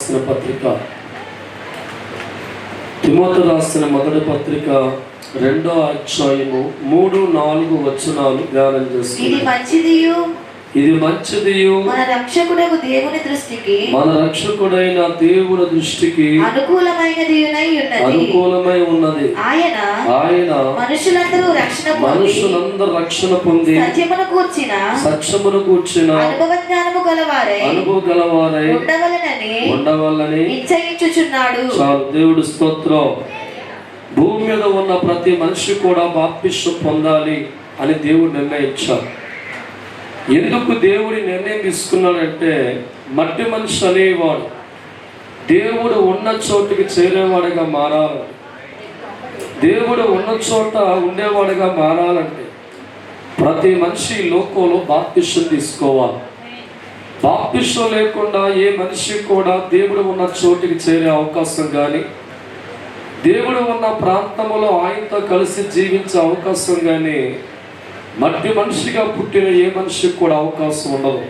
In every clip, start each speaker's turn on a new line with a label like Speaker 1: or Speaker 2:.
Speaker 1: రాసిన పత్రిక, తిమోతి రాసిన మొదటి పత్రిక 2వ అధ్యాయము 3-4 వచనాలు ధ్యానం చేసుకుందాం. ఇది మంచిదియు
Speaker 2: మన రక్షకుడైన దేవుని దృష్టికి
Speaker 1: అనుకూలమై ఉన్నది. ఆయన మనుషులందరూ రక్షణ పొంది సత్యమును కూర్చిన
Speaker 2: అనుభవ
Speaker 1: గలవారై ఉండవలనని
Speaker 2: నిశ్చయించుచున్నాడు.
Speaker 1: చాలు. దేవుడు స్తోత్రం. భూమి మీద ఉన్న ప్రతి మనిషి కూడా బాప్తిస్మం పొందాలి అని దేవుడు నిర్ణయించాడు. ఎందుకు దేవుడి నిర్ణయం తీసుకున్నాడంటే, మట్టి మనిషి అనేవాడు దేవుడు ఉన్న చోటుకి చేరేవాడిగా మారాలి. దేవుడు ఉన్న చోట ఉండేవాడిగా మారాలంటే ప్రతి మనిషి లోకంలో బాప్తిస్మం తీసుకోవాలి. బాప్తిస్మం లేకుండా ఏ మనిషి కూడా దేవుడు ఉన్న చోటుకి చేరే అవకాశం కానీ, దేవుడు ఉన్న ప్రాంతంలో ఆయనతో కలిసి జీవించే అవకాశం కానీ మట్టి మనిషిగా పుట్టిన ఏ మనిషికి కూడా అవకాశం ఉండదు.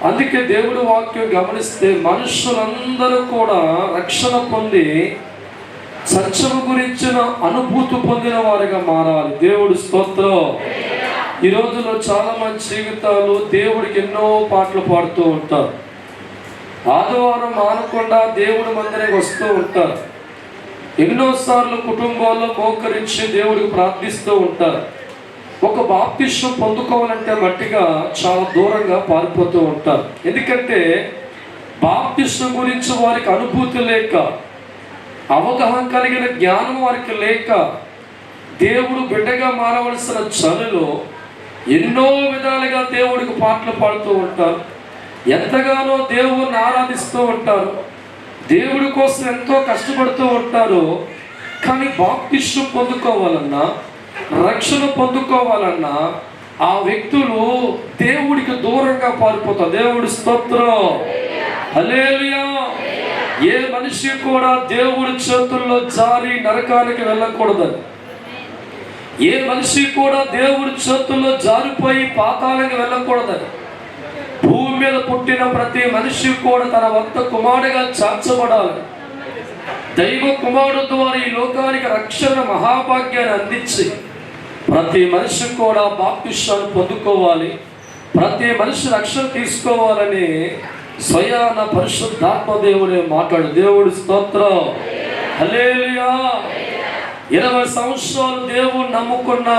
Speaker 1: అందుకే దేవుడు వాక్యం గమనిస్తే మనుషులందరూ కూడా రక్షణ పొంది సత్యము గురించిన అనుభూతి పొందిన వారిగా మారాలి. దేవుడు స్తోత్రం. ఈ రోజుల్లో చాలా మంది జీవితాలు దేవుడికి ఎన్నో పాటలు పాడుతూ ఉంటారు. ఆదివారం మానకుండా దేవుడి మందిరానికి వస్తూ ఉంటారు. ఎన్నోసార్లు కుటుంబాల్లో మోకరించి దేవుడికి ప్రార్థిస్తూ ఉంటారు. ఒక బాప్తిస్మం పొందుకోవాలంటే మట్టిగా చాలా దూరంగా పారిపోతూ ఉంటారు. ఎందుకంటే బాప్తిస్మం గురించి వారికి అనుభూతి లేక, అవగాహన కలిగిన జ్ఞానం వారికి లేక, దేవుడు బిడ్డగా మారవలసిన చలిలో ఎన్నో విధాలుగా దేవుడికి పాటలు పాడుతూ ఉంటారు. ఎంతగానో దేవుడిని ఆరాధిస్తూ ఉంటారు. దేవుడి కోసం ఎంతో కష్టపడుతూ ఉంటారు. కానీ బాప్తిస్మం పొందుకోవాలన్నా, రక్షణ పొందుకోవాలన్నా ఆ వ్యక్తులు దేవుడికి దూరంగా పారిపోతారు. దేవుడి స్తోత్రం. హల్లెలూయా. ఏ మనిషి కూడా దేవుడి చేతుల్లో జారి నరకానికి వెళ్ళకూడదని, ఏ మనిషి కూడా దేవుడి చేతుల్లో జారిపోయి పాతాళానికి వెళ్ళకూడదని, భూమి మీద పుట్టిన ప్రతి మనిషి కూడా తన వంత కుమారుడిగా చేర్చబడాలి. దైవ కుమారుడు ద్వారా ఈ లోకానికి రక్షణ మహాభాగ్యాన్ని అందించి ప్రతి మనిషి కూడా బాప్తిస్మాన్ని పొందుకోవాలి, ప్రతి మనిషి రక్షణ తీసుకోవాలని స్వయాన పరిశుద్ధాత్మ దేవుడే మాట్లాడు. దేవుడి స్తోత్రం. హల్లెలూయా. 20 సంవత్సరాలు దేవుని నమ్ముకున్న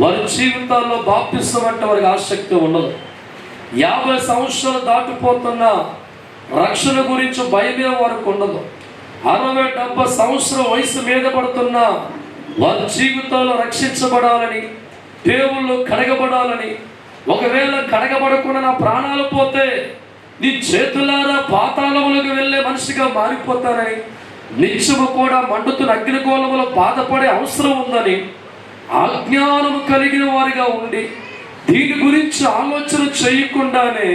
Speaker 1: వారి జీవితాల్లో బాప్తిస్మం అంటే వారికి ఆసక్తి ఉండదు. 50 సంవత్సరాలు దాటిపోతున్న రక్షణ గురించి భయమే వారికి ఉండదు. 60-70 సంవత్సరం వయసు మీద పడుతున్న వారి జీవితాల్లో రక్షించబడాలని, దేవుళ్ళు కడగబడాలని, ఒకవేళ కడగబడకుండా నా ప్రాణాలు పోతే నీ చేతులారా పాతాళములకు వెళ్ళే మనిషిగా మారిపోతానని, నిత్యము కూడా మండుతున్న అగ్నిగోళములో బాధపడే అవసరం ఉందని అజ్ఞానము కలిగిన వారిగా ఉండి దీని గురించి ఆలోచన చేయకుండానే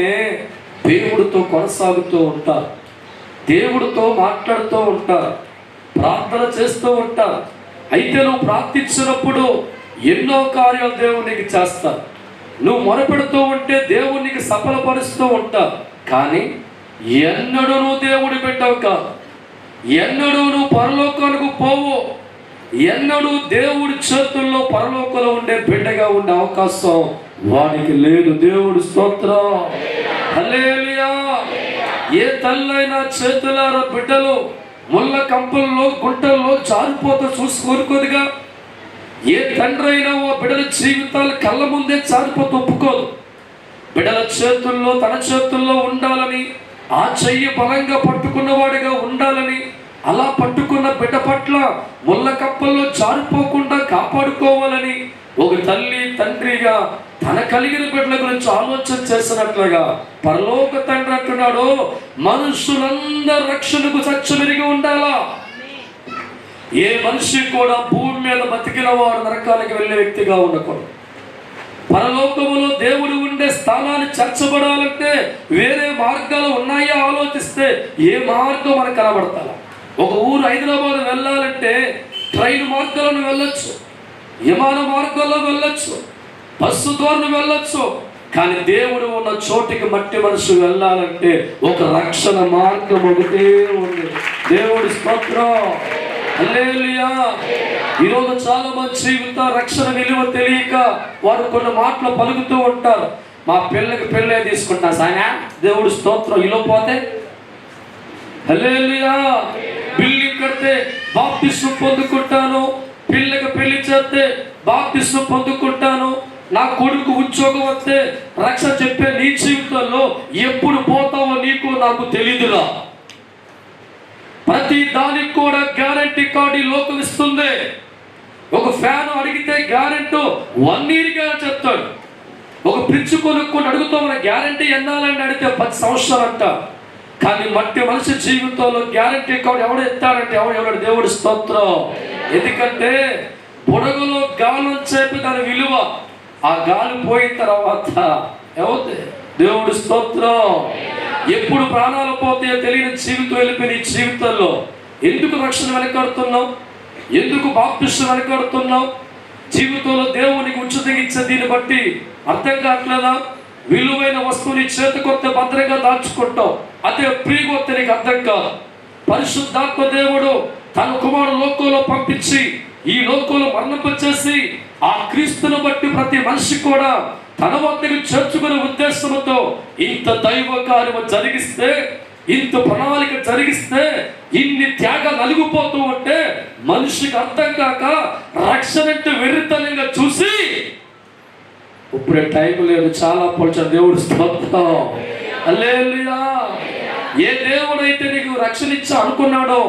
Speaker 1: దేవుడితో కొనసాగుతూ ఉంటారు, దేవుడితో మాట్లాడుతూ ఉంటారు, ప్రార్థన చేస్తూ ఉంటారు. అయితే నువ్వు ప్రార్థించినప్పుడు ఎన్నో కార్యాలు దేవునికి చేస్తారు. నువ్వు మొరపెడుతూ ఉంటే దేవునికి సఫలపరుస్తూ ఉంటావు. కానీ ఎన్నడూ నువ్వు దేవుడి బిడ్డవు కాదు, ఎన్నడూ నువ్వు పరలోకానికి పోవు, ఎన్నడూ దేవుడి చేతుల్లో పరలోకంలో ఉండే బిడ్డగా ఉండే అవకాశం వానికి లేదు. దేవుడి స్తోత్రం. హల్లెలూయా. ఏ తల్లైనా చేతులారా బిడ్డలు ముళ్ళ కంపల్లో గుంటల్లో జారిపోతూ చూసి కోరుకోదుగా. ఏ తండ్రి అయినా ఓ బిడ్డల జీవితాలు కళ్ళ ముందే జారిపోతూ ఒప్పుకోదు. బిడ్డల చేతుల్లో తన చేతుల్లో ఉండాలని, ఆ చెయ్యి బలంగా పట్టుకున్నవాడిగా ఉండాలని, అలా పట్టుకున్న బిడ్డ పట్ల ముళ్ళ కప్పల్లో జారిపోకుండా కాపాడుకోవాలని ఒక తల్లి తండ్రిగా తన కలిగిన బిడ్డల గురించి ఆలోచన చేసినట్లుగా పరలోక తండ్రి అంటున్నాడు, మనుషులందరూ రక్షణకు సత్యమెరిగి ఉండాలా. ఏ మనిషి కూడా భూమి మీద బతికిన వాడు నరకానికి వెళ్ళే వ్యక్తిగా ఉండకూడదు. పరలోకములో దేవుడు ఉండే స్థానాన్ని చేర్చబడాలంటే వేరే మార్గాలు ఉన్నాయా ఆలోచిస్తే ఏ మార్గం మనకు కనబడతాయి. ఒక ఊరు హైదరాబాద్ వెళ్ళాలంటే ట్రైన్ మార్గాలను వెళ్ళొచ్చు, విమాన మార్గాల్లో వెళ్ళొచ్చు, బస్సు ద్వారా వెళ్ళొచ్చు. కానీ దేవుడు ఉన్న చోటికి మట్టి మనసు వెళ్ళాలంటే ఒక రక్షణ మార్గం ఒకటే ఉంది. దేవుడి స్తోత్రం, హల్లెలూయా. ఈరోజు చాలా మంది జీవిత రక్షణ విలువ తెలియక వారు కొన్ని మాటలు పలుకుతూ ఉంటారు. మా పిల్లకి పెళ్ళే తీసుకుంటా సాయన, దేవుడి స్తోత్రం. ఇలా పోతే హల్లెలూయా, బిల్డింగ్ కడితే బాప్తిస్మం పొందుకుంటాను, పిల్లకి పెళ్లి చేస్తే బాప్తిస్మం పొందుకుంటాను, నా కొడుకు ఉద్యోగం వస్తే రక్షణ చెప్పే నీ జీవితంలో ఎప్పుడు పోతావో నీకు నాకు తెలీదురా. ప్రతి దానికి కూడా గ్యారంటీ కార్డు ఈ లోకం ఇస్తుంది. ఒక ఫ్యాన్ అడిగితే గ్యారెంటీ 1 year చెప్తాడు. ఒక ఫ్రిడ్జ్ కొనుక్కొని అడుగుతాం, మన గ్యారంటీ ఎన్నాలని అడిగితే 10 సంవత్సరాలు అంట. కానీ మట్టి మనిషి జీవితంలో గ్యారంటీ కార్డు ఎవడు ఎత్తాడంటే ఎవడు దేవుడి స్తోత్రం. ఎందుకంటే బుడగలో గాలి చేపి దాని విలువ, ఆ గాలి పోయిన తర్వాత ఏమవుతుంది? దేవుడి స్తోత్రం. ఎప్పుడు ప్రాణాలు పోతాయో తెలియని జీవితం వెళ్ళిపోయిన ఈ జీవితంలో ఎందుకు రక్షణ వెనకాడుతున్నావు? ఎందుకు బాప్తిస్మం వెనకాడుతున్నావు? జీవితంలో దేవునికి ఉచితంగా ఇచ్చే దీన్ని బట్టి అర్థం కావట్లేదా? విలువైన వస్తువుని చేతికొత్తే భద్రంగా దాచుకుంటావు, అదే ప్రియగొత్తే నీకు అర్థం కాదు. పరిశుద్ధాత్మ దేవుడు తన కుమారుడు లోకంలో పంపించి ఈ లోకంలో మరణింపచేసి ఆ క్రీస్తును బట్టి ప్రతి మనిషి కూడా తన వద్దకు చేర్చుకునే ఉద్దేశంతో ఇంత దైవ కార్యము జరిగిస్తే, ఇంత ప్రణాళిక జరిగిస్తే, ఇన్ని త్యాగాలు నలిగిపోతూ ఉంటే మనిషికి అర్థం కాక రక్షణ అంటే వెర్రితనంగా చూసి ఇప్పుడే టైం లేదు చాలా పొడిచారు. దేవుడు స్తోత్రం, హల్లెలూయా. ఏ దేవుడైతే నీకు రక్షణ ఇచ్చా అనుకున్నాడో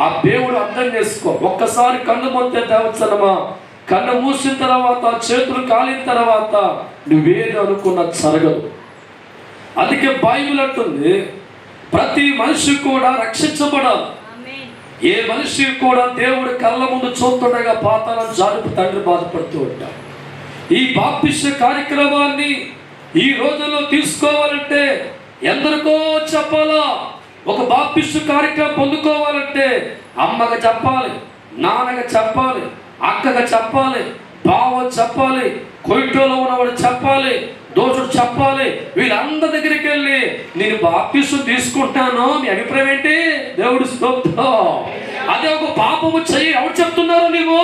Speaker 1: ఆ దేవుడు అర్థం చేసుకో. ఒక్కసారి కన్ను మొత్తే దేవచనమా, కన్ను మూసిన తర్వాత చేతులు కాలిన తర్వాత నువ్వేది అనుకున్నా జరగదు. అందుకే బైబిల్ అంటుంది ప్రతి మనిషి కూడా రక్షించబడాలి. ఏ మనిషి కూడా దేవుడి కళ్ళ ముందు చూస్తుండగా పాతాళం జారుపు తండ్రి బాధపడుతూ ఉంటాడు. ఈ బాప్తిస్మ కార్యక్రమాన్ని ఈ రోజుల్లో తీసుకోవాలంటే ఎందరికో చెప్పాలా? ఒక బాప్తిస్మ కార్యక్రమం పొందుకోవాలంటే అమ్మగా చెప్పాలి, నాన్నగా చెప్పాలి, అక్కగా చెప్పాలి, బావ చెప్పాలి, కొయిటోలో ఉన్నవాడు చెప్పాలి, దోషుడు చెప్పాలి. వీళ్ళందరి దగ్గరికి వెళ్ళి నేను బాప్తిస్మం తీసుకుంటాను, మీ అభిప్రాయం ఏంటి? దేవుడు స్తోత్రం. అదే ఒక పాపము చెయ్యి ఎవరు చెప్తున్నారు? నీవు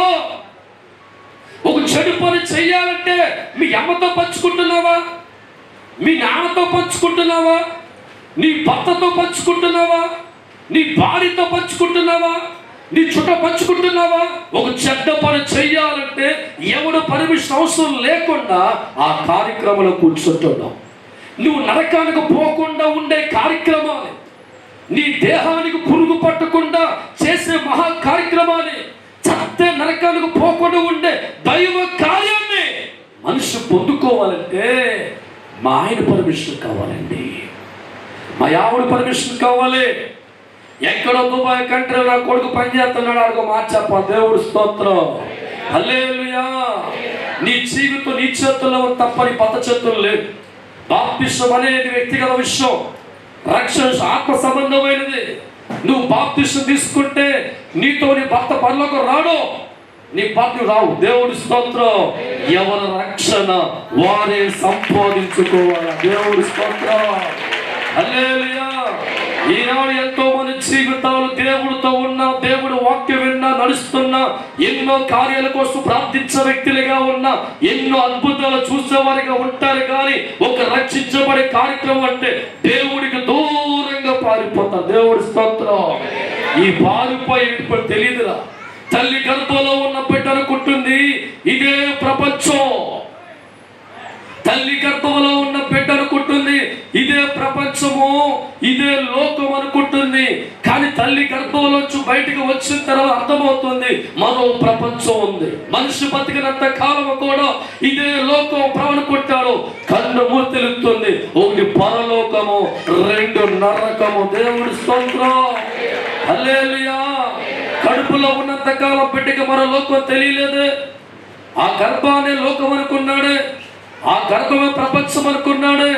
Speaker 1: ఒక చెడు పని చెయ్యాలంటే మీ అమ్మతో పంచుకుంటున్నావా? మీ నాన్నతో పంచుకుంటున్నావా? నీ భర్తతో పంచుకుంటున్నావా? నీ భార్యతో పంచుకుంటున్నావా? నీ చుట్ట పంచుకుంటున్నావా? ఒక చెడ్డ పని చెయ్యాలంటే ఎవడు పర్మిషన్ అవసరం లేకుండా ఆ కార్యక్రమంలో కూర్చుంటున్నావు. నువ్వు నరకానికి పోకుండా ఉండే కార్యక్రమాలు, నీ దేహానికి పురుగు పట్టకుండా చేసే మహా కార్యక్రమాన్ని, చస్తే నరకానికి పోకుండా ఉండే దైవ కార్యాన్ని మనిషి పొందుకోవాలంటే మా ఆయన పర్మిషన్ కావాలండి, మా ఆవిడ పర్మిషన్ కావాలి. ఎక్కడో దుబాయ్ కంట్రీ నా కొడుకు పనిచేస్తున్నాడు అడుగు మాట చెప్పాలి. దేవుడు స్తోత్రం, హల్లెలూయా. నీ జీవితం నీ చేతుల్లో తప్పని పత చేతులు లేదు. బాప్తిస్మం అనేది వ్యక్తిగత విషయం, రక్షణ ఆత్మ సంబంధమైనది. నువ్వు బాప్తిస్మం తీసుకుంటే నీతో నీ భర్త పరలోకం రాడు, నీ భర్త రావు. దేవుడి స్తోత్రం. ఎవరి రక్షణ వారే సంపాదించుకోవాలి. దేవుడి స్తోత్రం, హల్లెలూయా. ఈనాడు ఎంతో మంది జీవితాలు దేవుడితో ఉన్నా, దేవుడు వాక్యం విన్నా, నడుస్తున్నా, ఎన్నో కార్యాల కోసం ప్రార్థించే వ్యక్తులుగా ఉన్నా, ఎన్నో అద్భుతాలు చూసేవారిగా ఉంటారు. కానీ ఒక రక్షించబడే కార్యక్రమం అంటే దేవుడికి దూరంగా పారిపోతారు. దేవుడి స్తోత్రం. ఈ పారిపోయి ఇప్పుడు తెలియదురా. తల్లి గర్భంలో ఉన్న బిడ్డ అనుకుంటుంది ఇదే ప్రపంచం. తల్లి గర్భంలో ఉన్న బిడ్డ అనుకుంటుంది ఇదే ప్రపంచము, ఇదే లోకం అనుకుంటుంది. కానీ తల్లి గర్భంలోంచి బయటకు వచ్చిన తర్వాత అర్థమవుతుంది మరో ప్రపంచం ఉంది. మనిషి బతికినంత కాలం కూడా ఇదే లోకం అనుకుంటాడు. కన్ను మూర్తిలుతుంది. ఒకటి పరలోకము, 2 నరకము. దేవుడి స్తోత్రం, హల్లెలూయా. కడుపులో ఉన్నంత కాలం బిడ్డకి మరో లోకం తెలియలేదే. ఆ గర్భాన్ని లోకం అనుకున్నాడే, ఆ గర్భమే ప్రపంచం అనుకున్నాడే.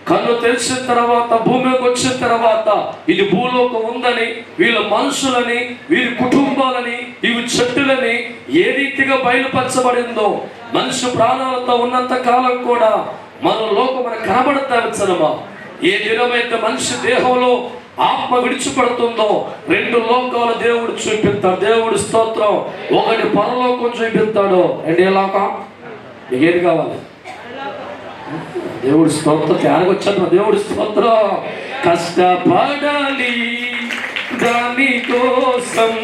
Speaker 1: కన్ను తెలిసిన తర్వాత భూమికి వచ్చిన తర్వాత ఇది భూలోకం ఉందని, వీళ్ళ మనుషులని, వీరి కుటుంబాలని, ఇవి చెట్టులని ఏ రీతిగా బయలుపరచబడిందో, మనిషి ప్రాణాలతో ఉన్నంత కాలం కూడా మన లోకం మనకు కనబడతా వచ్చనమా. ఏ దినమైతే మనిషి దేహంలో ఆత్మ విడిచిపడుతుందో 2 లోకాలు దేవుడు చూపిస్తాడు. దేవుడు స్తోత్రం. ఒకటి పరలోకం చూపిస్తాడు. ఏ లోకం? ఏది కావాలి? దేవుడు స్తోత్రం. త్యాగొచ్చాను. దేవుడు స్తోత్రం. కష్టపడాలి దాని కోసం,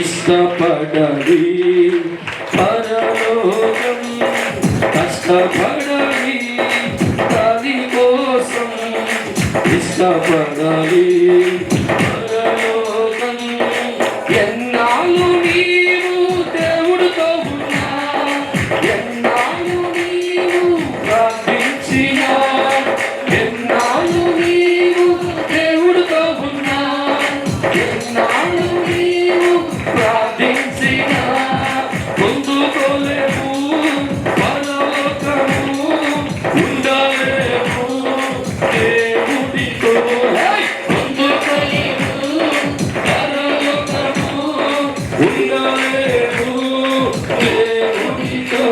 Speaker 1: ఇష్టపడాలి పరలోకం. కష్టపడాలి దాని కోసం, ఇష్టపడాలి పరలోకం. ఎన్నాళ్ళు నీవు దేవుడితో ఉన్నా, ఎన్నాళ్ళు నీవు ప్రార్థించినా, ఎన్నాళ్ళు నీవు దేవుడితో ఉన్నా, ఎన్నాళ్ళు నీవు ప్రార్థించినా, పొందుకోలేవు పరలోకము, ఉండలేవు దేవుడితో. పొందుకోలేవు పరలోకము, ఉండలేవు దేవుడితో.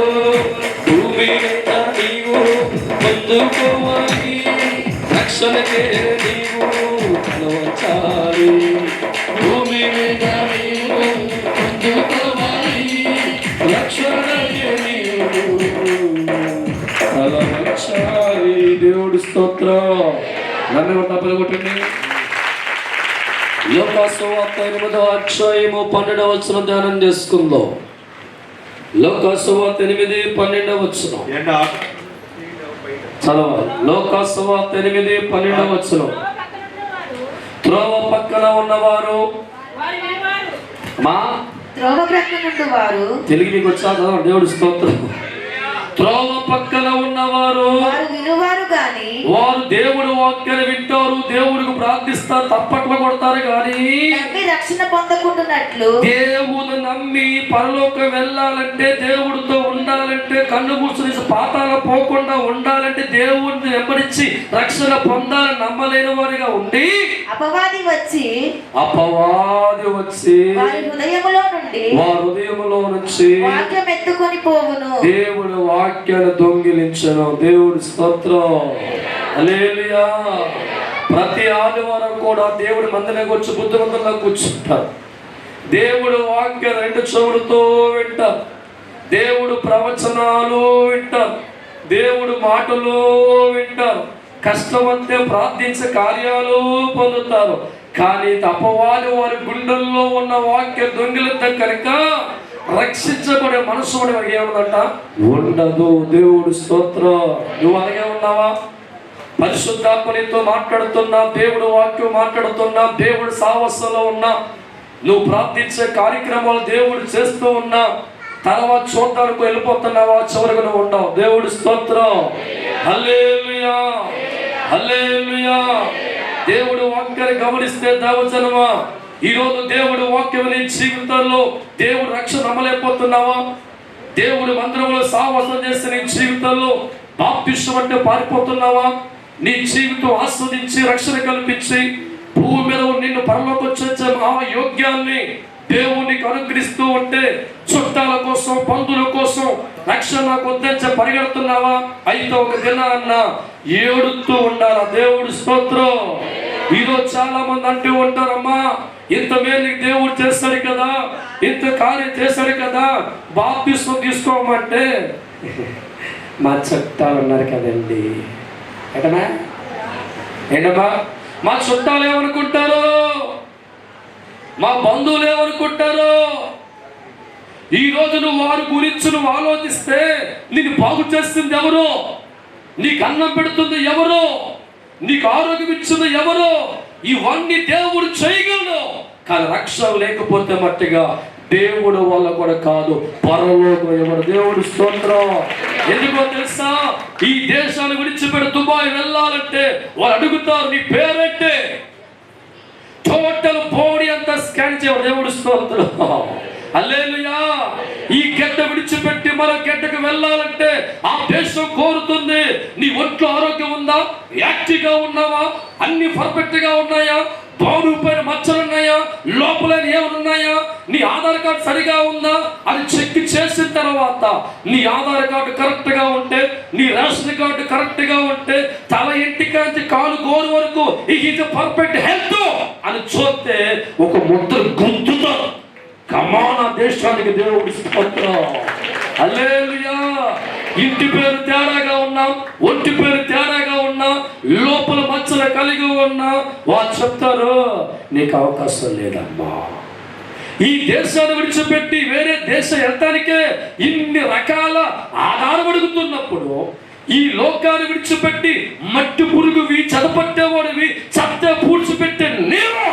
Speaker 1: భూమి మీద నీవు పొందుకోవాలి, రక్షణకే నీవు తలవంచాలి. భూమి మీద నీవు పొందుకోవాలి, రక్షణకే నీవు తలవంచాలి. దేవుడి స్తోత్రం. నన్ను పలుకొట్టండి. లోకాసువార్త 8వ అధ్యాయము 12వ వచనం ధ్యానం చేసుకుందాం. లోకాసువార్త 8:12 వచనం చదవాలి. లోకాసువార్త 8:12 వచనం. త్రోవ పక్కన ఉన్నవారు మా
Speaker 2: త్రోవ ప్రక్కన నుండి వారు,
Speaker 1: తెలుగు మీకు వచ్చా? చదవండి. దేవుడి స్తోత్రం. త్రోవ పక్కన ఉన్నవారు
Speaker 2: వారు వినువారు గాని,
Speaker 1: వారు దేవుడు వాక్యాన్ని వింటారు, దేవుడికి ప్రార్థిస్తారు, తప్పట్లు కొడతారు కానీ
Speaker 2: నమ్మి రక్షణ పొందకుండానట్లు,
Speaker 1: దేవుడు నమ్మి పరలోకం వెళ్ళాలంటే, దేవుడితో ఉండాలంటే, కన్ను మూసి పాతాల పోకుండా ఉండాలంటే, దేవుడిని వెంబడించి రక్షణ పొందాలని నమ్మలేని వారిగా ఉండి
Speaker 2: అపవాది వచ్చి వారి హృదయములో నుంచి వాక్యం ఎత్తుకొని పోవును.
Speaker 1: దేవుడు వాక్యాన్ని దొంగిలించను. దేవుడి స్తోత్రం. హల్లెలూయా. ప్రతి ఆదివారం కూడా దేవుడి మందిరానికి వచ్చి బుద్ధిమంతుల్లో కూర్చుంటారు. దేవుడు వాక్యం 2 చెవులతో వింటారు. దేవుడు ప్రవచనాలు వింటారు. దేవుడు మాటలు వింటారు. కష్టమంతే ప్రార్థించే కార్యాలు పొందుతారు. కానీ అపవాది వారి గుండెల్లో ఉన్న వాక్యం దొంగిలిద్దాం కనుక రక్షించబడే మనసు ఏమన్నట ఉండదు. దేవుడు స్తోత్రం. నువ్వు అలాగే ఉన్నావా? పరిశుద్ధాత్మనితో మాట్లాడుతున్నా, దేవుడు వాక్యం మాట్లాడుతున్నా, దేవుడు సాహసంలో ఉన్నా, నువ్వు ప్రార్థించే కార్యక్రమాలు దేవుడు చేస్తూ ఉన్నా, తర్వాత చూడడానికి వెళ్ళిపోతున్నావా? చివరికి నువ్వు ఉండవు. దేవుడు స్తోత్రం. హల్లెలూయా, హల్లెలూయా. దేవుడు వాక్యాన్ని గమనిస్తే దేవజనమా, ఈరోజు దేవుడు వాక్యం నీ జీవితంలో దేవుడు రక్షణ నమ్మలేకపోతున్నావా? దేవుడు మందిరంలో సావాసం చేస్తే నీ జీవితంలో బాప్తిస్మం అంటే పారిపోతున్నావా? నీ జీవితం ఆస్వాదించి రక్షణ కల్పించి భూమి మీద నిన్ను పరలోకం చేర్చే యోగ్యాన్ని దేవునికి అనుగ్రహిస్తూ ఉంటే చుట్టాల కోసం, బంధువుల కోసం రక్షణ నాకు వద్దని పరిగెడుతున్నావా? అయితే ఒక దినాన్న ఏడుతూ ఉండాలా. దేవుడు స్తోత్రం. ఈరోజు చాలా మంది అంటూ ఉంటారమ్మా, ఇంత మేలు దేవుడు చేస్తాడు కదా, ఇంత కార్యం చేశాడు కదా, బాప్తిస్మం తీసుకోమంటే మా చుట్టాలు ఉన్నారు కదండి. ఏంటమ్మా మా చుట్టాలు ఏమనుకుంటారు, మా బంధువులు ఏమనుకుంటారు? ఈ రోజు నువ్వు వారి గురించి నువ్వు ఆలోచిస్తే నీకు బాగు చేస్తుంది ఎవరు? నీకు అన్నం పెడుతుంది ఎవరు? నీకు ఆరోగ్యం ఇచ్చింది ఎవరు? ఇవన్నీ దేవుడు చేయగలడు. కానీ రక్షణ లేకపోతే మట్టిగా దేవుడు వల్ల కూడా కాదు, పరలోకం ఎవరు? దేవుడు స్తోత్రం. ఎందుకో తెలుసా? ఈ దేశాన్ని విడిచిపెట్టి దుబాయ్ వెళ్ళాలంటే వాళ్ళు అడుగుతారు నీ పేరంటే, టోటల్ బాడీ అంతా స్కాన్ చేయడం. దేవుడు స్తోత్రం. హల్లెలూయా. ఈ గడ్డ విడిచిపెట్టి మరో గడ్డకు వెళ్ళాలంటే ఆ దేశం కోరుతుంది నీ ఒంట్లో ఆరోగ్యం ఉందా, యాక్టివ్ గా ఉన్నావా, అన్ని పర్ఫెక్ట్ గా ఉన్నాయా, బాగు పైన మచ్చలు ఉన్నాయా, లోపల ఏమైనా ఉన్నాయా, నీ ఆధార్ కార్డు సరిగా ఉందా అని చెక్ చేసిన తర్వాత నీ ఆధార్ కార్డు కరెక్ట్ గా ఉంటే, నీ రేషన్ కార్డు కరెక్ట్ గా ఉంటే, తల ఇంటికాంచి కాలు గోరు వరకు ఇది పర్ఫెక్ట్ హెల్త్ అని చూస్తే ఒక ముద్ర గుంతుతో కమాన దేశానికి దేవుడి స్తోత్రం. హల్లెలూయా. ఇంటి పేరు తేడాగా ఉన్నా, ఒంటి పేరు తేడాగా ఉన్నా, లోపల మచ్చలు కలిగి ఉన్నా వాళ్ళు చెప్తారు నీకు అవకాశం లేదమ్మా. ఈ దేశాన్ని విడిచిపెట్టి వేరే దేశం వెళ్తానికే ఇన్ని రకాల ఆధారం అడుగుతున్నప్పుడు, ఈ లోకాన్ని విడిచిపెట్టి మట్టి పురుగువి, చదపట్టేవాడివి, చెత్త పూడ్చిపెట్టే నేను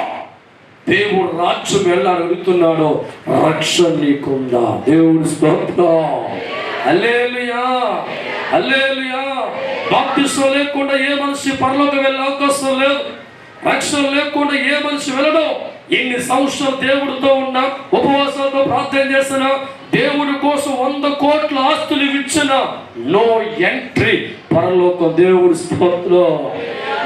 Speaker 1: దేవుడు రాజ్యం వెళ్ళాలని అడుగుతున్నాడు. రక్షణ నీకుందా? దేవుడి స్తోత్రం. హల్లెలూయా, హల్లెలూయా. బాప్తిస్మం లేకుండా ఏ మనిషి పరలోకం వెళ్ళే అవకాశం లేదు. రక్షణ లేకుండా ఏ మనిషి వెళ్ళడం. ఎన్ని సంవత్సరాలు దేవుడితో ఉన్నా, ఉపవాసాలతో ప్రార్థన చేసిన, దేవుడి కోసం 100 కోట్ల ఆస్తులు ఇచ్చిన, నో ఎంట్రీ పరలోకం. దేవుడి స్తోత్రం.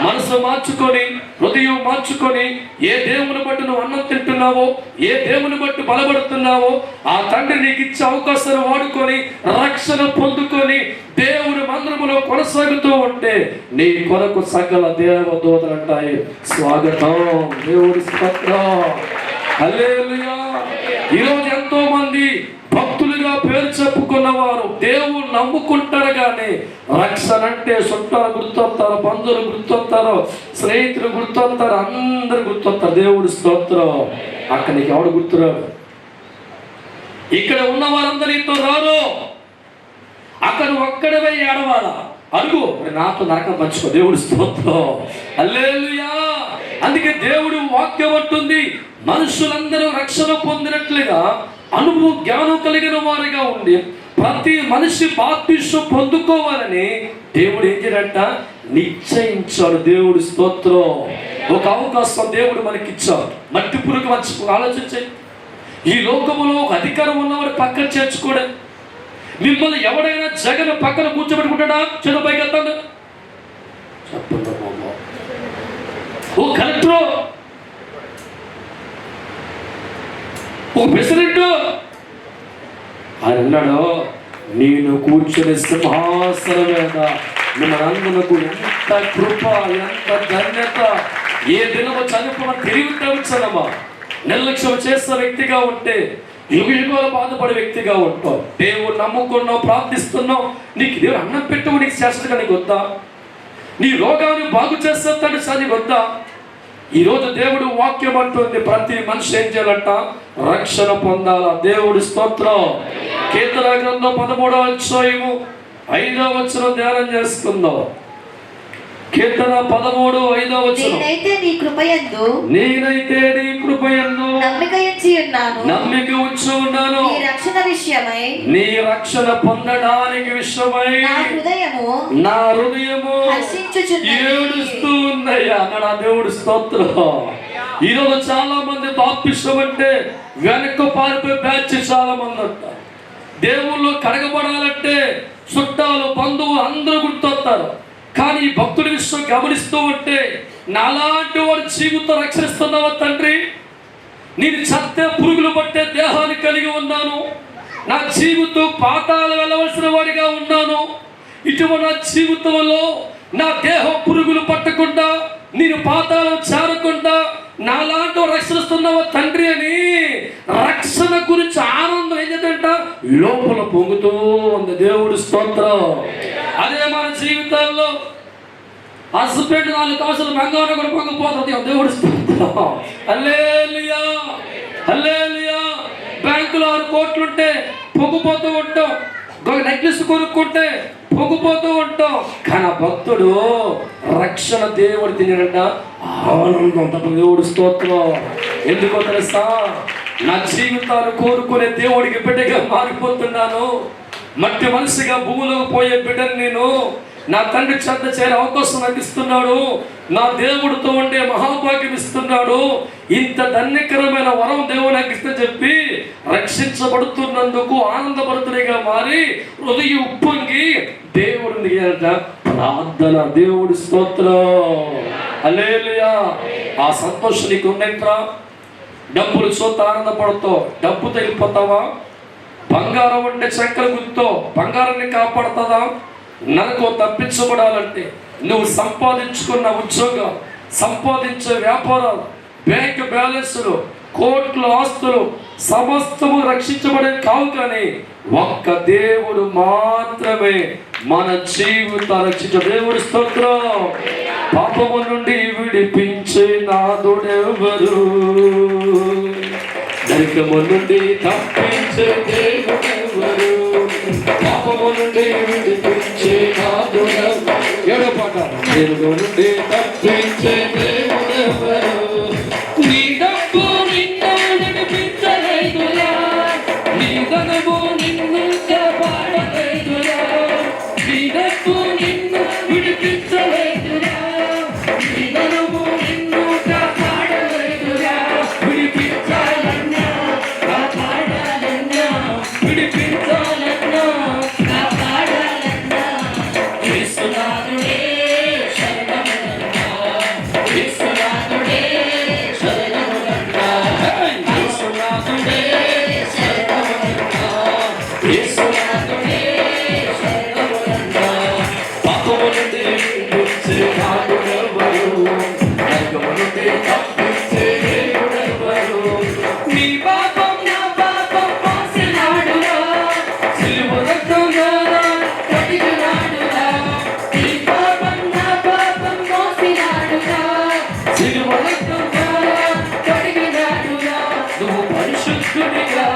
Speaker 1: మనసు మార్చుకొని, హృదయం మార్చుకొని, ఏ దేవుని బట్టి నువ్వు అన్నం తింటున్నావో, ఏ దేవుని బట్టి బలపడుతున్నావో ఆ తండ్రి నీకు ఇచ్చే అవకాశాలు వాడుకొని రక్షణ పొందుకొని దేవుని మందిరములో కొనసాగుతూ ఉంటే నీ కొరకు సకల దేవదూతలు అంటాయి స్వాగతం. దేవుడి స్తోత్రం. హల్లెలూయా. ఈరోజు ఎంతో మంది భక్తులుగా పేరు చెప్పుకున్నవారు దేవుడు నమ్ముకుంటారు, కానీ రక్షణ అంటే చుట్టాలు గుర్తొస్తారు, బంధువులు గుర్తొస్తారు, స్నేహితులు గుర్తొస్తారు, అందరు గుర్తొస్తారు. దేవుడి స్తోత్రం. అక్కడ నీకు ఎవడు గుర్తురాడు. ఇక్కడ ఉన్న వారందరూ ఇంతో రారు. అక్కడ ఒక్కడవే ఏడవాలా అడుగు, నాతో నరకం పంచుకో. దేవుడి స్తోత్రం. హల్లెలూయా. అందుకే దేవుడు వాక్యం అంటుంది, మనుషులందరూ రక్షణ పొందినట్లుగా అనుభవం జ్ఞానం కలిగిన వారిగా ఉండి ప్రతి మనిషి బాప్తిస్మం పొందుకోవాలని దేవుడు ఏం చేయడంట నిశ్చయించాడు. దేవుడి స్తోత్రం. ఒక అవకాశం దేవుడు మనకిచ్చాడు. మట్టి పురుగు మంచి ఆలోచించండి. ఈ లోకములో ఒక అధికారం ఉన్నవాడు పక్కన చేర్చుకోవడం. మిమ్మల్ని ఎవడైనా జగన్ పక్కన కూర్చోబెట్టుకుంటాడా? చిన్న పైకి వెళ్తాడు. చెప్పండి బాబా. ఓ కలెక్టర్, ఓ ప్రెసిడెంట్ ఆయన అన్నాడు, నేను కూర్చునే సింహాసనం మీద మిమ్మల్ని ఎంత కృప, ఎంత ధన్యత. ఏ దినమో చనిపోయిన తిరిగి తెచ్చదమ్మా. నిర్లక్ష్యం చేస్తున్న వ్యక్తిగా ఉంటే, యుగయుగాలు బాధపడే వ్యక్తిగా ఉంటావు. దేవుడు నమ్ముకున్నావు, ప్రార్థిస్తున్నావు, నీకు దేవుడు అన్నం పెట్టవు, నీకు శాశ్వతంగా నీకు వద్దా? నీ రోగాన్ని బాగు చేస్తాడు సార్, నీకు వద్దా? ఈరోజు దేవుడు వాక్యం అంటుంది, ప్రతి మనిషి ఏం చేయాలంట? రక్షణ పొందాల. దేవుడి స్తోత్రం. కీర్తన గ్రంథం 13వ అధ్యాయము 5వ వచనం ధ్యానం చేసుకుందాం. కీర్తన 13:5 వచనం.
Speaker 2: నేనైతే నీ కృపయందు
Speaker 1: నమ్మిక ఉంచి ఉన్నాను. నీ రక్షణ పొందడానికి విషయమై నా హృదయము ఏడుస్తూ ఉందయ్యా అన్నాడు దేవుడి స్తోత్రం. ఈరోజు చాలా మంది బాప్తిస్మం అంటే వెనక్కు పారిపోయి బ్యాచ్ చాలా మంది అంటారు. దేవుళ్ళు కడగబడాలంటే చుట్టాలు, బంధువులు అందరూ గుర్తొస్తారు. కానీ ఈ భక్తుల విషయం గమనిస్తూ ఉంటే, నాలాంటి వాడు జీవితం రక్షిస్తున్నావా తండ్రి? నేను చత్తే పురుగులు పట్టే దేహాన్ని కలిగి ఉన్నాను. నా జీవితం పాతాళం వెళ్ళవలసిన వాడిగా ఉన్నాను. ఇటువంటి నా జీవితంలో నా దేహం పురుగులు పట్టకుండా, నేను పాతాళం చేరకుండా నాలాంటి రక్షిస్తున్నావా తండ్రి అని రక్షణ గురించి ఆనందం ఏంటంట లోపల పొంగుతూ ఉంది. దేవుడి స్తోత్రం. అదే మన జీవితాల్లో హస్బెండ్ 4 కాసులు బంగారం కూడా పొంగిపోతుంది. దేవుడి స్తోత్రం. హల్లెలూయా, హల్లెలూయా. బ్యాంకులో 6 కోట్లుంటే పొంగిపోతూ ఉంటాం. నెక్లెస్ కొనుక్కుంటే పొంగిపోతూ ఉంటాం. కానీ భక్తుడు రక్షణ దేవుడు తినడంట ఆనందం తప్ప. దేవుడి స్తోత్రం. ఎందుకో తెలుసా? నా జీవితాన్ని కోరుకునే దేవుడికి బిడ్డగా మారిపోతున్నాను. మట్టి మనిషిగా భూమిలోకి పోయే బిడ్డను నేను. నా తండ్రి చెంత చేరే అవకాశం నాకు ఇస్తున్నాడు. నా దేవుడితో ఉండే మహాభాగ్యం ఇస్తున్నాడు. ఇంత ధన్యకరమైన వరం దేవుడు నాకు ఇస్తే చెప్పి రక్షించబడుతున్నందుకు ఆనందపడుతునిగా మారి హృదయం ఉప్పొంగి దేవుడిని ప్రార్థన. దేవుడి స్తోత్రం. హల్లెలూయా. ఆ సంతోషం నీకు ఉందంట్రా. డబ్బులు చూస్తే ఆనందపడతావు, డబ్బుతో వెళ్ళిపోతావా? బంగారం అంటే చక్కెర గుర్తో బంగారాన్ని కాపాడుతుందా? నరకం తప్పించబడాలంటే నువ్వు సంపాదించుకున్న ఉద్యోగం, సంపాదించే వ్యాపారాలు, బ్యాంక్ బ్యాలెన్సులు, కోట్ల ఆస్తులు సమస్తము రక్షించబడే కావు, కానీ ఒక్క దేవుడు మాత్రమే మన జీవిత రక్షించ. దేవుడి స్తోత్రం. పాపము నుండి విడిపించే నాదుడెవరు, నరకము నుండి తప్పించే దేవుడెవరు, పాపము నుండి విడిపించే నాదుడెవరు. ఏడో పాట. నరకము నుండి తప్పించే దేవుడెవరు, నీ డబ్బు నిన్ను నడిపించలేదురా, నీ ధనము నిన్ను కాపాడలేదురా, నీ డబ్బు నిన్ను విడిపించలేదురా, నీ ధనము నిన్ను కాపాడలేదురా. విడిపించాలన్నా కాపాడాలన్నా, విడిపించాలన్నా కాపాడాలన్నా యేసునాథుడే శరణమన్నా, యేసునాథుడే శరణమన్నా, యేసునాథుడే శరణమన్నా, యేసునాథుడే శరణమన్నా. పాపము నుండి విడిపించే నాదుడెవరు, నరకము నుండి తప్పించే దేవుడెవరు. నీ పాపం నా పాపం మోసినాడురా, సిలువ రక్తం ద్వారా కడిగినాడురా. నీ పాపం నా పాపం మోసినాడురా, సిలువ రక్తం ద్వారా కడిగినాడురా. నువ్వు పరిశుద్ధుడిగా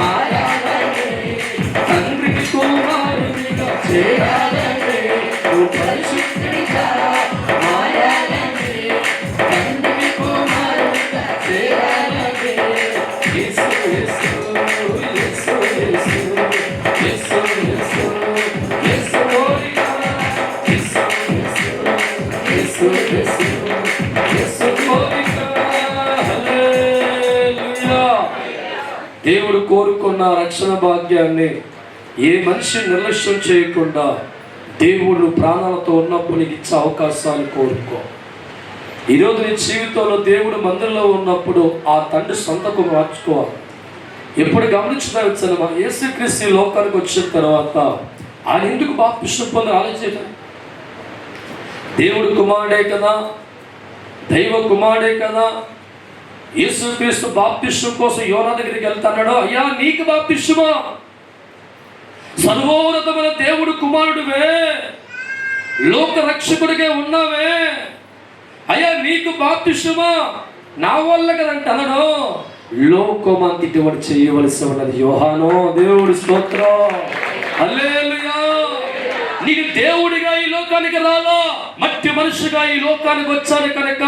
Speaker 1: మారాలని, తండ్రికి కుమారుడిగా చేరాలని, నువ్వు పరిశుద్ధుడిగా మారాలని, తండ్రికి కుమారుడిగా చేరాలని. యేసు యేసు యేసు యేసు యేసు యేసు యేసు కోరిక, యేసు యేసు యేసు యేసు యేసు కోరిక. హల్లెలూయా. దేవుడు కోరుకున్న రక్షణ భాగ్యాన్ని ఏ మనిషి నిర్లక్ష్యం చేయకుండా దేవుడు ప్రాణాలతో ఉన్నప్పుడు నీకు ఇచ్చే అవకాశాలు కోరుకో. ఈరోజు నీ జీవితంలో దేవుడు మందిరంలో ఉన్నప్పుడు ఆ తండ్రి సొంతకు మార్చుకోవాలి. ఎప్పుడు గమనించిన వచ్చాను, యేసుక్రీస్తు లోకానికి వచ్చిన తర్వాత ఆయన ఎందుకు బాప్తిస్మం పొంది ఆలోచించాడు. దేవుడు కుమారుడే కదా, దైవ కుమారుడే కదా. యేసుక్రీస్తు బాప్తిస్మం కోసం యోనా దగ్గరికి వెళ్తున్నాడు. అయ్యా నీకు బాప్తిస్మమా? సర్వోన్నతమైన దేవుడు కుమారుడువే, లోక రక్షకుడిగా ఉన్నావే, అయ్యా నీకు బాప్తిస్మమా? నా వల్ల కదంటే అనడు. లోకమంతటి వాడు చేయవలసి ఉన్నది యోహాను. దేవుడి స్తోత్రం. హల్లెలూయా. నీకు దేవుడిగా ఈ లోకానికి రాలా, మట్టి మనిషిగా ఈ లోకానికి వచ్చాను కనుక,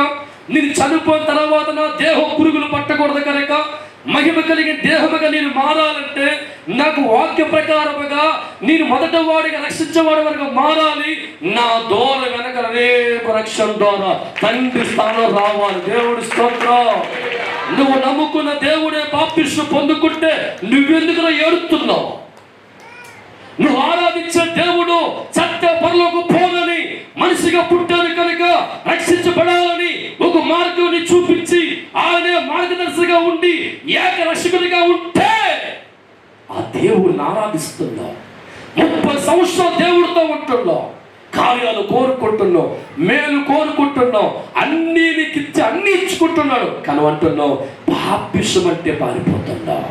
Speaker 1: నేను చనిపోయిన తర్వాత నా దేహం పురుగులు పట్టకూడదు కనుక, మహిమ కలిగిన దేహముగా నేను మారాలంటే నాకు వాక్య ప్రకారముగా నేను మొదట వాడిగా రక్షించేవాడి వరకు మారాలి. నా దూర వెనక అనేక రక్షణ ద్వారా తండ్రి స్థానం రావాలి. దేవుడి స్తోత్రం. నువ్వు నమ్ముకున్న దేవుడే బాప్తిస్మం పొందుకుంటే నువ్వెందుకు ఏడుస్తున్నావు? నువ్వు ఆరాధించే దేవుడు సత్య పరలోకి పోనని, మనిషిగా పుట్టాను కనుక రక్షించబడాలని ఒక మార్గాన్ని చూపించి ఆయనే మార్గదర్శిగా ఉండి ఏక రక్షకుడిగా ఉంటే ఆ దేవుడిని ఆరాధిస్తున్నావు. 30 సంవత్సరాలు దేవుడితో ఉంటున్నావు, కార్యాలు కోరుకుంటున్నావు, మేలు కోరుకుంటున్నావు, అన్నీ నీకు ఇచ్చి అన్నీ ఇచ్చుకుంటున్నాడు. కానీ అంటున్నావు బాప్తిస్మం అంటే పారిపోతున్నావు.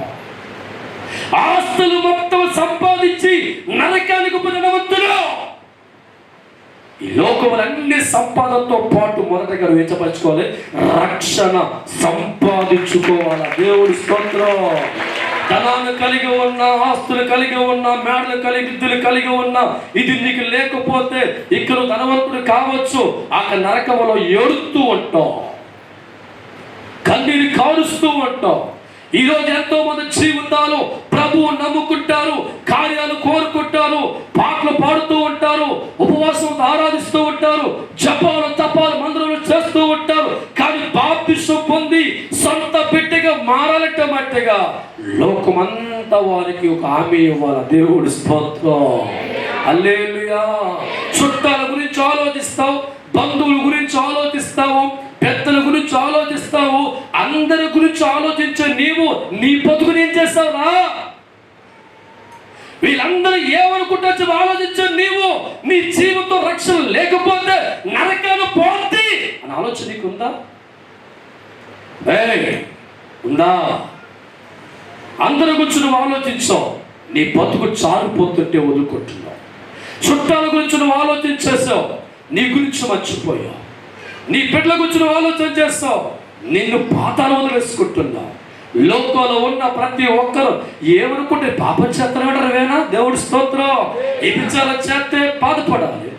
Speaker 1: ఆస్తులు మొత్తం సంపాదించి నరకానికి పొందినవంతులు. ఈ లోకములు అన్ని సంపాదనతో పాటు మొదటగా వేచపరచుకోవాలి, రక్షణ సంపాదించుకోవాలి. దేవుడి స్తోత్రం. ధనాన్ని కలిగి ఉన్నా, ఆస్తులు కలిగి ఉన్నా, మేడలు కలిగి, విద్యులు కలిగి ఉన్నా, ఇది నీకు లేకపోతే ఇక్కడ ధనవంతుడు కావచ్చు, అక్కడ నరకములో ఏడుస్తూ ఉంటావు, కన్నీరు కారుస్తూ ఉంటావు. ఈరోజు ఎంతో మంది జీవితాలు ప్రభువు నమ్ముకుంటారు, కార్యాలు కోరుకుంటారు, పాటలు పాడుతూ ఉంటారు, ఉపవాసం ఆరాధిస్తూ ఉంటారు, జపాలు తపాలు మందిరంలో చేస్తూ ఉంటారు. కానీ బాప్తిస్మం పొంది సొంత బిడ్డగా మారాలంటే మట్టిగా లోకమంతా వారికి ఒక హామీ ఇవ్వాలి. దేవుడి స్తోత్రం. హల్లెలూయా. చుట్టాల గురించి ఆలోచిస్తావు, బంధువుల గురించి ఆలోచిస్తావు, పెద్దల గురించి ఆలోచిస్తావు, అందరి గురించి ఆలోచించే నీవు నీ బతుకుని ఏం చేస్తావురా? వీళ్ళందరూ ఏమనుకుంటా ఆలోచించే నీవు నీ జీవితం రక్షణ లేకపోతే నరకాలు పోతుంది అని ఆలోచన నీకుందా? ఉందా? అందరి గురించి నువ్వు ఆలోచించావు, నీ బతుకు చారిపోతుంటే వదులుకుంటున్నావు. చుట్టాల గురించి నువ్వు ఆలోచించేసావు, నీ గురించి మర్చిపోయావు. నీ బిడ్డల గురించి నువ్వు ఆలోచన చేస్తావు, నిన్ను పాతాళం వేసుకుంటున్నావు. లోకంలో ఉన్న ప్రతి ఒక్కరు ఏమనుకుంటే పాపం చేతనవేనా? దేవుడి స్తోత్రం. వ్యభిచారం చేస్తే బాధపడాలి,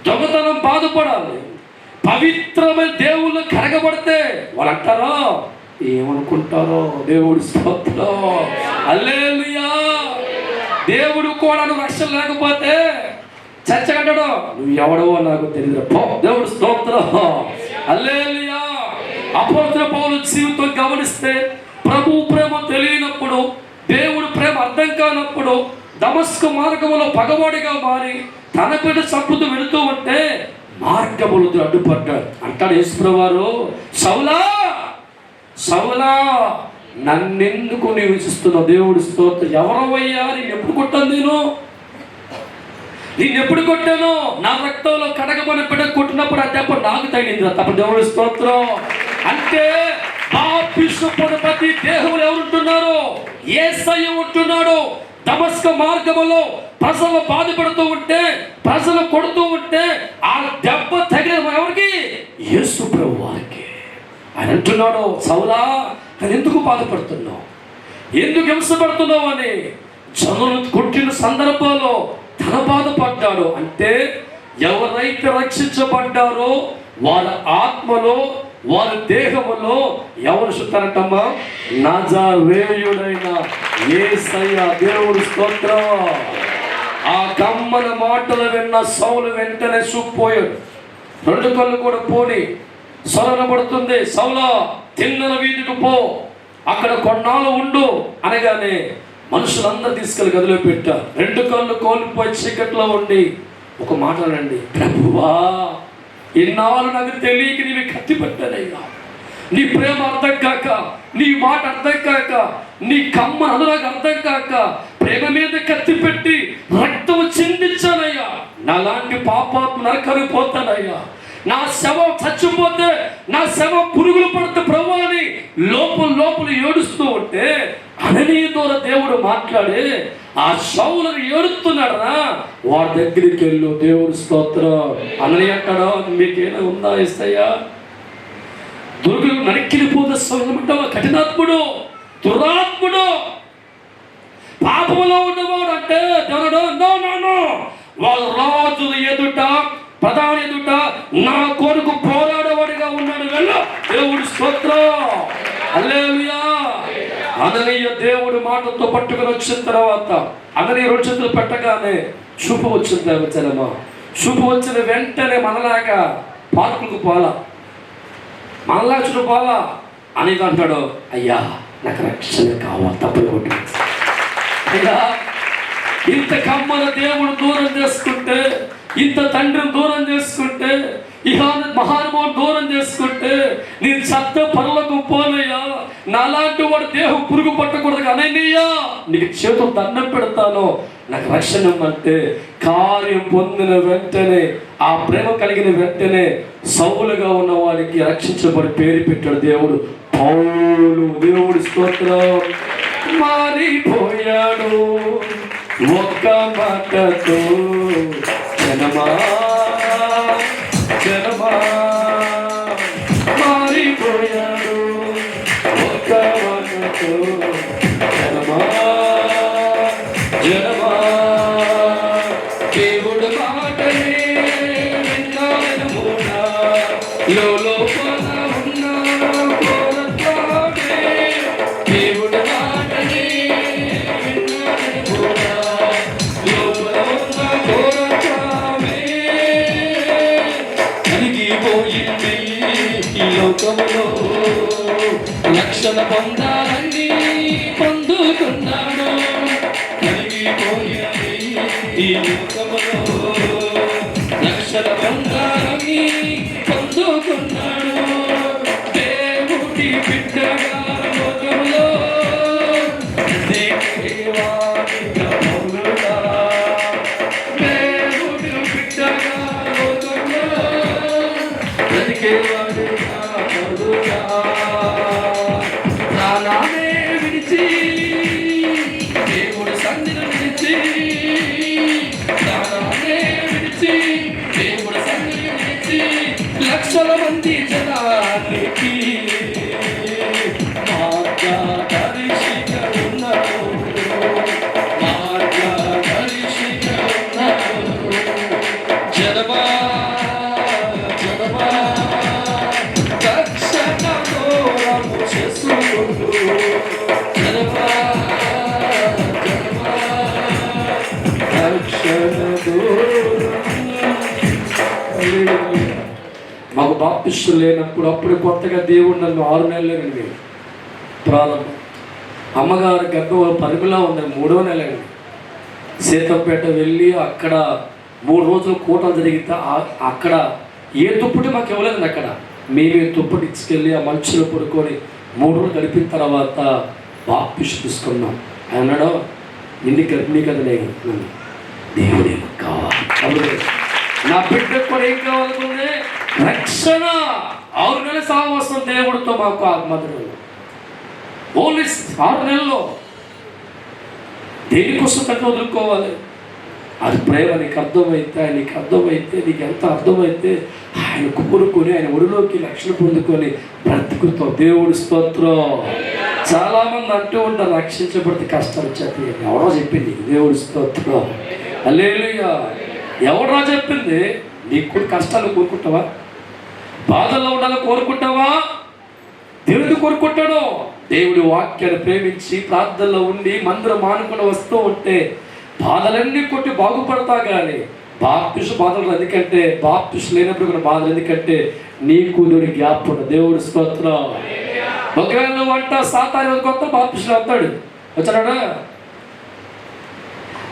Speaker 1: దొంగతనం బాధపడాలి, పవిత్రమైన దేవుళ్ళు కరగబడితే వాళ్ళు అంటారో ఏమనుకుంటారో. దేవుడి స్తోత్రం. హల్లెలూయా. దేవుడు కూడా నువ్వు రక్షణ లేకపోతే చచ్చగంటాడు, నువ్వు ఎవడవో నాకు తెలియదు పో. దేవుడి స్తోత్రం. హల్లెలూయా. అపోస్తలుడైన పౌలు జీవితం గమనిస్తే ప్రభు ప్రేమ తెలియనప్పుడు, దేవుడు ప్రేమ అర్థం కానప్పుడు దమస్కు మార్గంలో పగవాడిగా మారి తన బిడ్డ చంపుతూ వెళుతూ ఉంటే మార్గములు అడ్డుపడ్డాడు. అంటాడు యేసుప్రభువారు, సౌలా సౌలా నన్నెందుకు నీవు ఇస్తున్నావు? దేవుడి స్తోత్రం. ఎవరవయ్యా? నేను ఎప్పుడు కొట్టాను? నేను ఎప్పుడు కొట్టాను? నా రక్తంలో కడగబడిన బిడ్డ కొట్టినప్పుడు ఆ దెబ్బ నాకు తగిలింది తప్ప. దేవుడి స్తోత్రం. అంటే బాప్తిస్మం ప్రతి దేహంలో ఎవరుంటున్నారు? యేసయ్య ఉంటున్నాడు. దమస్కు మార్గములో ప్రజలు బాధపడుతూ ఉంటే, ప్రజలు కొడుతూ ఉంటే ఆ దెబ్బ తగిన ఎవరికి? యేసు ప్రభు వారికి. ఆయన అంటున్నాడు, సౌలా నేను ఎందుకు బాధపడుతున్నావు, ఎందుకు హింసపడుతున్నావు అని. జనులు కొట్టిన సందర్భంలో తన బాధపడ్డాడు. అంటే ఎవరైతే రక్షించబడ్డారో వారి ఆత్మలో, వారి దేహములో ఎవరు చూస్తారంటమ్మా? నజరేయుడైన యేసయ్య. దేవుడి స్తోత్రం. ఆ కమ్మన మాటలు విన్న సౌలు వెంటనే చూపోయాడు. రెండు కళ్ళు కూడా పోని సొరనబడుతుంది. సౌలా తిన్నల వీధికి పో, అక్కడ కొన్నాళ్ళు ఉండు అనగానే మనుషులందరూ తీసుకెళ్ళి గదిలో పెట్టారు. రెండు కళ్ళు కోల్పోయి చీకట్లో ఉండి ఒక మాట అనండి, ప్రభువా ఇన్నాళ్ళు నాకు తెలియక నీవి కత్తి పెట్టానయ్యా. నీ ప్రేమ అర్థం కాక, నీ మాట అర్థం కాక, నీ కమ్మ అనురాగం అర్థం కాక ప్రేమ మీద కత్తి పెట్టి రక్తం చిందించానయ్యా. నాలాంటి పాపాత్మ నరకానికి పోతానయ్యా. నా శవం చచ్చిపోతే, నా శవం పురుగులు పడితే ప్రభు అని లోపల ఏడుస్తూ ఉంటే అననీయ ద్వారా దేవుడు మాట్లాడి ఆ సౌలుని ఏడుస్తున్నాడరా, వాడి దగ్గరికి వెళ్ళు. దేవుడి స్తోత్రం. అననీయ అంటాడా, మీకేనా ఉందా ఇస్తయ్యా? దుర్గులు నరికిలిపోతే సౌలమంటావా? కఠినాత్ముడు, దురాత్ముడు, పాపంలో ఉన్నవాడు అంటే దేవుడు నో వాళ్ళ రాజుల ఎదుట, ప్రధాని ఎదుట నా కొరకు పోరాడేవాడిగా ఉన్నాడు. వెళ్ళు. దేవుడి స్తోత్రం. హల్లెలూయా. అననీయ దేవుడి మాటతో పట్టుకుని వచ్చిన తర్వాత అననీయ రెండు చేతులు పెట్టగానే చూపు వచ్చింది. దేవచనమా చూపు వచ్చిన వెంటనే మనలాగా పార్కులకు పోలా, మనలా చుట్టూ పోలా అని అంటాడు, అయ్యా నాకు రక్షణ కావాలి తప్పకుండా. అయ్యా ఇంత కమ్మల దేవుడు దూరం చేసుకుంటే, ఇంత తండ్రిని దూరం చేసుకుంటే, మహానుభావుడు దూరం చేసుకుంటే నేను సత్త పనులకు పోనయ్యా. నాలాంటి వాడు దేహం పురుగు పట్టకూడదు. అనయ్యా నీకు చేతులు దండం పెడతాను, నాకు రక్షణ ఇవ్వంటే కార్యం పొందిన వెంటనే, ఆ ప్రేమ కలిగిన వెంటనే సౌలుగా ఉన్న వాడికి రక్షించబడి పేరు పెట్టాడు దేవుడు పౌలు. దేవుడి స్తోత్రం. మారిపోయాడు ఒక్క మాటతో జనమా జనమా, మారిపోయాడు ఒక్క మాటతో జనమా జనమా. దేవుడు మాటనే విన్నాను మూడా, లోపల ఉన్న కోరతాడే. దేవుడు మాటనే విన్నాను మూడా, లోపల ఉన్న కోరతాడే. కలిగిపోయింది ఈ లోకములో, రక్షణ పొందాలని పొందుకున్నాడు. కలిగిపోయింది ఈ లోకములో, రక్షణ పొందాలని పొందుకున్నాడు. దేవుడి బిడ్డ లోకములో దేవానిగా పొగడుతా. దేవుడు బిడ్డగా లోకములో బ్రతికేవాడిగా పొగడుతా. ప్రాణాలే విడిచి దేవుడు సన్నిధిని విడిచి, ప్రాణాలే విడిచి దేవుడు సన్నిధిని విడిచి, లక్షల మంది జనానికి మార్గదర్శిగా ఉన్నాడు, మార్గదర్శిగా ఉన్నాడు. జనమా జనమా రక్షణ దూరము చేసుకుంటూ, జనమా జనమా రక్షణ దూరం. మాకు బాప్తిస్టులు లేనప్పుడు అప్పుడు కొత్తగా దేవుడు నన్ను 6 నెలలు అండి ప్రారంభం. అమ్మగారు గర్భం పరిమిలా ఉందని 3వ నెల అండి. సీతంపేట వెళ్ళి అక్కడ 3 రోజులు కూటలు జరిగితే అక్కడ ఏ దుప్పటి మాకు ఇవ్వలేదండి. అక్కడ మేమే దుప్పటి ఇచ్చుకెళ్ళి ఆ మంచులో పడుకొని 3 రోజులు గడిపిన తర్వాత బాప్తిస్టు తీసుకున్నాం. ఆయన అన్నాడు, నిన్ను గర్భిణీ కదా నేను దేవుడే కావాలి. నా బిడ్డకు కూడా ఏం కావాలనుకుంది? రక్షణ. 6 నెలల సహవాసం దేవుడితో మాకు ఆత్మధులు. ఓన్లీ 6 నెలల్లో దేనికోసం తగ్గ వదులుకోవాలి? అది ప్రేమ నీకు అర్థమైతే, నీకు అర్థమైతే, నీకు ఎంత అర్థమైతే ఆయన కుమ్మురుకొని ఆయన ఒడిలోకి రక్షణ పొందుకొని బ్రతుకుతాం. దేవుడి స్తోత్రం. చాలా మంది అంటూ ఉంటారు రక్షించబడితే కష్టాలు వచ్చేది. ఎవరో చెప్పింది? దేవుడి స్తోత్రం. హల్లెలూయా. ఎవడరా చెప్పింది? నీకు కూడా కష్టాలు కోరుకుంటావా? బాధల్లో ఉండాలని కోరుకుంటావా? దేవుడు కోరుకుంటాడు. దేవుడి వాక్యాన్ని ప్రేమించి ప్రార్థనలో ఉండి మందిరం మానుకుని వస్తూ ఉంటే బాధలన్నీ కొట్టి బాగుపడతా. కానీ బాప్తిస్టు బాధలు ఎందుకంటే, బాప్తిస్టు లేనప్పుడు కూడా బాధలు ఎందుకంటే నీకు దేవుడి జ్ఞాపకం. దేవుడి స్తోత్రం. ఒకవేళ నువ్వు అంట సాతాను కొత్త బాప్తిస్టు వస్తాడు. వచ్చాడా?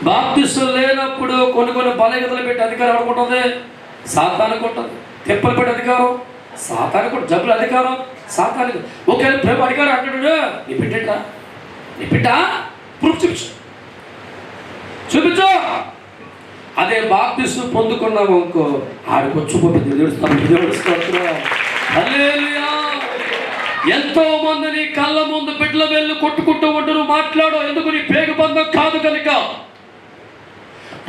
Speaker 1: బాప్తిస్టులు లేనప్పుడు కొన్ని బలహీనతలు పెట్టి అధికారం అనుకుంటుంది సాతానికి ఉంటుంది. తిప్పలు పెట్టి అధికారం సాతానికి ఉంటుంది. జబ్బులు అధికారం సాతానికి. ఒకవేళ ప్రేమ అధికారం అంటాడు, నీ బిడ్డ నీ బిడ్డ ప్రూఫ్ చూపించు. అదే బాప్తిస్టు పొందుకున్నాము అనుకో, ఆడికి వచ్చిపోతుంది. దేవుడి స్తోత్రం. హల్లెలూయా. ఎంతో మంది నీ కళ్ళ ముందు బిడ్డల వెళ్ళి కొట్టుకుంటూ ఉంటారు. మాట్లాడు. ఎందుకు? నీ పేగు బంధం కాదు కనుక.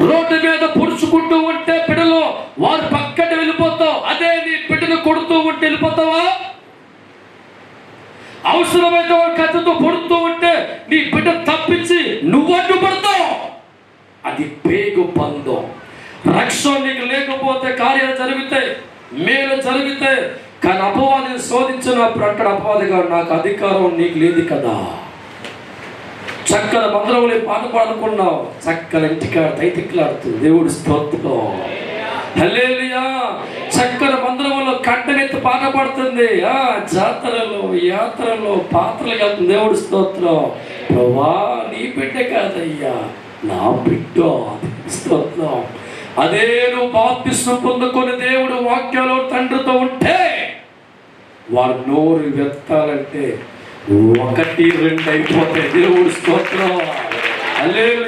Speaker 1: రోడ్డు మీద పొడుచుకుంటూ ఉంటే బిడ్డలు వారు పక్కన వెళ్ళిపోతావు. అదే నీ బిడ్డను కొడుతూ ఉంటే వెళ్ళిపోతావా? అవసరమైతే వాడు కత్తితో పొడుతూ ఉంటే నీ బిడ్డ తప్పించి నువ్వు అడ్డుపడతావు. అది పేగు బంధం. రక్షణ నీకు లేకపోతే కార్యాలు జరుగుతాయి, మేలు జరుగుతాయి. కానీ అపవాదిని శోధించినప్పుడు అంటాడు అపవాది గారు, నాకు అధికారం నీకు లేదు కదా. చక్కల మందిరంలో పాట పాడుకున్నావు, చక్కల ఇంటికాడ తైతిక్కలాడుతుంది. దేవుడి స్తోత్రం. హల్లెలూయా. చక్కల మందిరంలో కంటనెత్తి పాట పాడుతుంది. జాతరలో యాత్రలో పాత్రలు వెళ్తుంది. దేవుడి స్తోత్రం. ప్రభా నీ బిడ్డ కాదయ్యా, నా బిడ్డ. స్తోత్రం. అదే నువ్వు బాప్తిస్మం పొందుకొని దేవుడు వాక్యాలు తండ్రితో ఉంటే వారు నోరు వెత్తాలంటే 1, 2 అయిపోతాయి. దేవుడి స్తోత్రం. హల్లెలూయా.